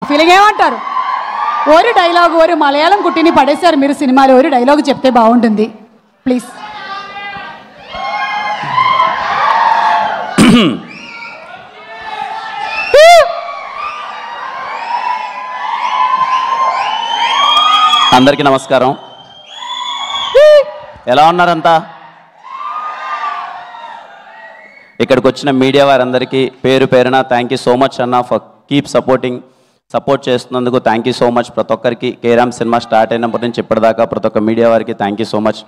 Feeling ఏమంటారు? ఓరి dialogue, ఓరి మలయాళం కుట్టిని పడేశారు మీరు సినిమాలో. ఓరి డైలాగ్ చెప్తే బాగుంటుంది ప్లీజ్. అందరికీ నమస్కారం. ఎలా ఉన్నారంతా? ఇక్కడికి వచ్చిన మీడియా వారందరికీ పేరు పేరున థ్యాంక్ యూ సో మచ్ అన్న ఫర్ కీప్ సపోర్ట్ చేస్తున్నందుకు థ్యాంక్ యూ సో మచ్. ప్రతి ఒక్కరికి కేరామ్ సినిమా స్టార్ట్ అయినప్పటి నుంచి ఇప్పటిదాకా ప్రతి ఒక్క మీడియా వారికి థ్యాంక్ యూ సో మచ్.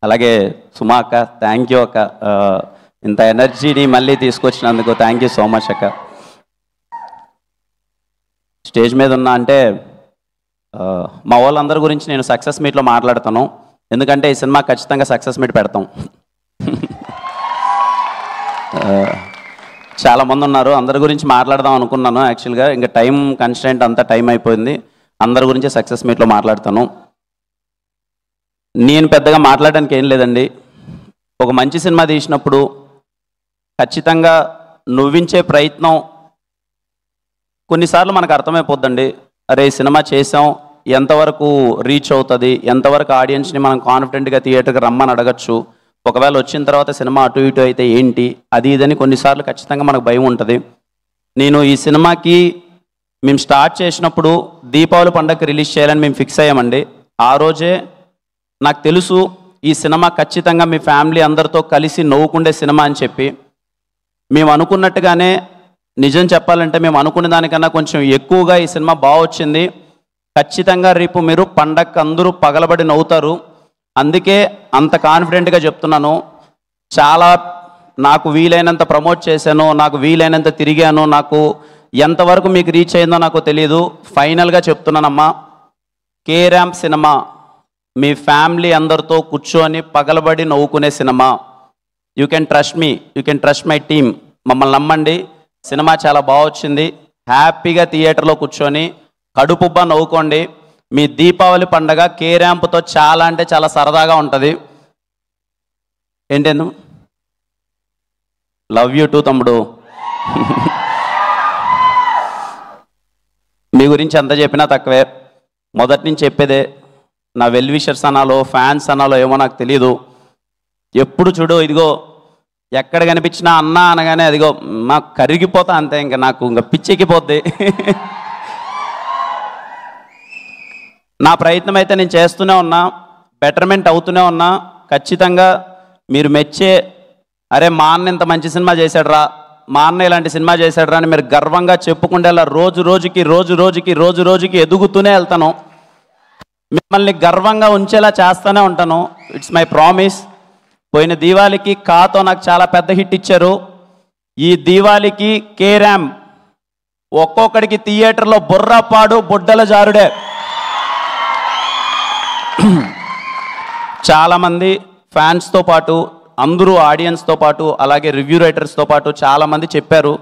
అలాగే సుమా అక్క థ్యాంక్ యూ అక్క, ఇంత ఎనర్జీని మళ్ళీ తీసుకొచ్చినందుకు థ్యాంక్ యూ సో మచ్ అక్క. స్టేజ్ మీద ఉన్నా అంటే మా వాళ్ళందరి గురించి నేను సక్సెస్ మీట్లో మాట్లాడతాను, ఎందుకంటే ఈ సినిమా ఖచ్చితంగా సక్సెస్ మీట్ పెడతాం. చాలామంది ఉన్నారు, అందరి గురించి మాట్లాడదాం అనుకున్నాను యాక్చువల్గా. ఇంకా టైం కన్స్టెంట్ అంతా టైం అయిపోయింది, అందరి గురించి సక్సెస్ మీట్లో మాట్లాడతాను. నేను పెద్దగా మాట్లాడడానికి ఏం లేదండి. ఒక మంచి సినిమా తీసినప్పుడు ఖచ్చితంగా నవ్వించే ప్రయత్నం కొన్నిసార్లు మనకు అర్థమైపోద్దండి. అరే ఈ సినిమా చేసాం, ఎంతవరకు రీచ్ అవుతుంది, ఎంతవరకు ఆడియన్స్ని మనం కాన్ఫిడెంట్గా థియేటర్కి రమ్మని అడగచ్చు, ఒకవేళ వచ్చిన తర్వాత సినిమా అటు ఇటు అయితే ఏంటి, అది ఇదని కొన్నిసార్లు ఖచ్చితంగా మనకు భయం ఉంటుంది. నేను ఈ సినిమాకి మేము స్టార్ట్ చేసినప్పుడు దీపావళి పండగకి రిలీజ్ చేయాలని మేము ఫిక్స్ అయ్యామండి. ఆ రోజే నాకు తెలుసు ఈ సినిమా ఖచ్చితంగా మీ ఫ్యామిలీ అందరితో కలిసి నవ్వుకుండే సినిమా అని చెప్పి. మేము అనుకున్నట్టుగానే, నిజం చెప్పాలంటే మేము అనుకునే దానికన్నా కొంచెం ఎక్కువగా ఈ సినిమా బాగా వచ్చింది. ఖచ్చితంగా రేపు మీరు పండగకి అందరూ పగలబడి నవ్వుతారు. అందుకే అంత కాన్ఫిడెంట్గా చెప్తున్నాను. చాలా నాకు వీలైనంత ప్రమోట్ చేశాను, నాకు వీలైనంత తిరిగాను, నాకు ఎంతవరకు మీకు రీచ్ అయిందో నాకు తెలియదు. ఫైనల్గా చెప్తున్నానమ్మా, కేరామ్ సినిమా మీ ఫ్యామిలీ అందరితో కూర్చొని పగలబడి నవ్వుకునే cinema. You can trust me, you can trust my team. మమ్మల్ని నమ్మండి, సినిమా చాలా బాగా వచ్చింది. హ్యాపీగా థియేటర్లో కూర్చొని కడుపుబ్బా నవ్వుకోండి. మీ దీపావళి పండగ కేరాంప్తో చాలా అంటే చాలా సరదాగా ఉంటుంది. ఏంటేందు లవ్ యూ టూ తమ్ముడు. మీ గురించి ఎంత చెప్పినా తక్కువే. మొదటి నుంచి చెప్పేదే, నా వెల్ విషర్స్ అనాలో ఫ్యాన్స్ అనాలో ఏమో నాకు తెలీదు. ఎప్పుడు చూడు ఇదిగో ఎక్కడ కనిపించినా అన్నా అనగానే అదిగో మాకు కరిగిపోతా అంతే, ఇంకా నాకు ఇంకా పిచ్చెక్కిపోద్ది. నా ప్రయత్నం అయితే నేను చేస్తూనే ఉన్నా, బెటర్మెంట్ అవుతూనే ఉన్నా. ఖచ్చితంగా మీరు మెచ్చే, అరే మా అన్న ఇంత మంచి సినిమా చేశాడురా, మా అన్న ఇలాంటి సినిమా చేశాడురా అని మీరు గర్వంగా చెప్పుకుంటేలా రోజు రోజుకి ఎదుగుతూనే వెళ్తాను. మిమ్మల్ని గర్వంగా ఉంచేలా చేస్తూనే ఉంటాను. It's my promise. పోయిన దీవాళికి కాతో నాకు చాలా పెద్ద హిట్ ఇచ్చారు. ఈ దీవాళికి కేరామ్ ఒక్కొక్కడికి థియేటర్లో బుర్రపాడు బుడ్డల జారుడే. చాలామంది ఫ్యాన్స్తో పాటు, అందరూ ఆడియన్స్తో పాటు, అలాగే రివ్యూ రైటర్స్తో పాటు చాలామంది చెప్పారు,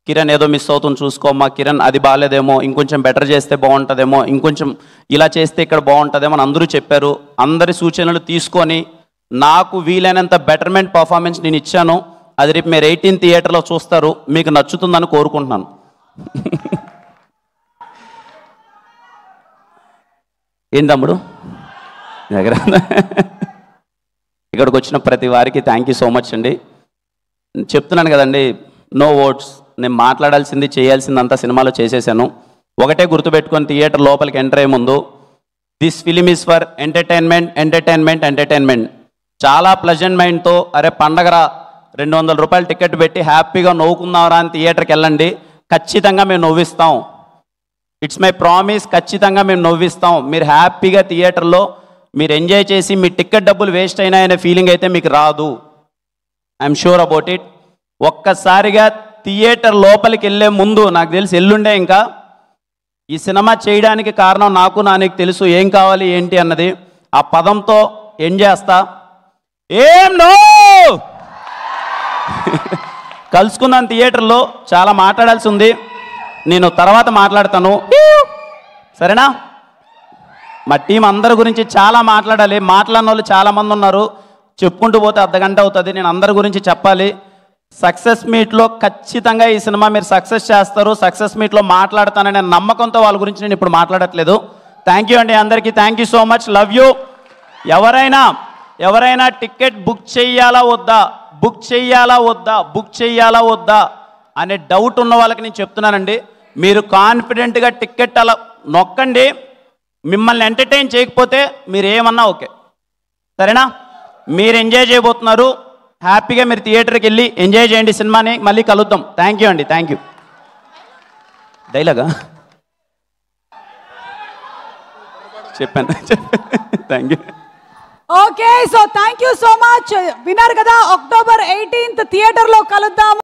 కిరణ్ ఏదో మిస్ అవుతుంది చూసుకోమ్మా, కిరణ్ అది బాగాలేదేమో, ఇంకొంచెం బెటర్ చేస్తే బాగుంటుందేమో, ఇంకొంచెం ఇలా చేస్తే ఇక్కడ బాగుంటుందేమో అని అందరూ చెప్పారు. అందరి సూచనలు తీసుకొని నాకు వీలైనంత బెటర్మెంట్ పర్ఫార్మెన్స్ నేను ఇచ్చాను. అది రేపు మీరు 18 థియేటర్లో చూస్తారు, మీకు నచ్చుతుందని కోరుకుంటున్నాను. ఏం తమ్ముడు దగ్గర ఇక్కడికి వచ్చిన ప్రతి వారికి థ్యాంక్ యూ సో మచ్ అండి. చెప్తున్నాను కదండి, నో వర్డ్స్. నేను మాట్లాడాల్సింది చేయాల్సిందంతా సినిమాలో చేసేసాను. ఒకటే గుర్తుపెట్టుకొని థియేటర్ లోపలికి ఎంటర్ అయ్యే ముందు, this film is for entertainment. చాలా ప్లెజెంట్ మైండ్తో, అరే పండగరా 200 రూపాయలు టికెట్ పెట్టి హ్యాపీగా నవ్వుకుందాంరా అని థియేటర్కి వెళ్ళండి. ఖచ్చితంగా మేము నవ్విస్తాం. ఇట్స్ మై ప్రామిస్, ఖచ్చితంగా మేము నవ్విస్తాం. మీరు హ్యాపీగా థియేటర్లో మీరు ఎంజాయ్ చేసి మీ టికెట్ డబ్బులు వేస్ట్ అయినాయనే ఫీలింగ్ అయితే మీకు రాదు. I'm sure about it. ఒక్కసారిగా థియేటర్ లోపలికి వెళ్ళే ముందు, నాకు తెలిసి ఎల్లుండే ఇంకా ఈ సినిమా చేయడానికి కారణం నాకు నీకు తెలుసు ఏం కావాలి ఏంటి అన్నది. ఆ పదంతో ఎండ్ చేస్తా. ఏం నో కలుసుకున్నాను థియేటర్లో, చాలా మాట్లాడాల్సి ఉంది, నేను తర్వాత మాట్లాడతాను సరేనా? మా టీం అందరి గురించి చాలా మాట్లాడాలి. మాట్లాడిన వాళ్ళు చాలామంది ఉన్నారు, చెప్పుకుంటూ పోతే అర్ధగంట అవుతుంది. నేను అందరి గురించి చెప్పాలి. సక్సెస్ మీట్లో ఖచ్చితంగా ఈ సినిమా మీరు సక్సెస్ చేస్తారు, సక్సెస్ మీట్లో మాట్లాడతాననే నమ్మకంతో వాళ్ళ గురించి నేను ఇప్పుడు మాట్లాడట్లేదు. థ్యాంక్ యూ అండి అందరికీ, thank you so much, love you. ఎవరైనా టికెట్ బుక్ చెయ్యాలా వద్దా అనే డౌట్ ఉన్న వాళ్ళకి నేను చెప్తున్నానండి, మీరు కాన్ఫిడెంట్గా టికెట్ అలా నొక్కండి. మిమ్మల్ని ఎంటర్టైన్ చేయకపోతే మీరు ఏమన్నా ఓకే, సరేనా? మీరు ఎంజాయ్ చేయబోతున్నారు, హ్యాపీగా మీరు థియేటర్కి వెళ్ళి ఎంజాయ్ చేయండి సినిమాని. మళ్ళీ కలుద్దాం. థ్యాంక్ యూ అండి, థ్యాంక్ యూ. డైలాగా చెప్పాను. Thank you. Okay, so thank you so much. విన్నారు కదా, October 18th థియేటర్లో కలుద్దాం.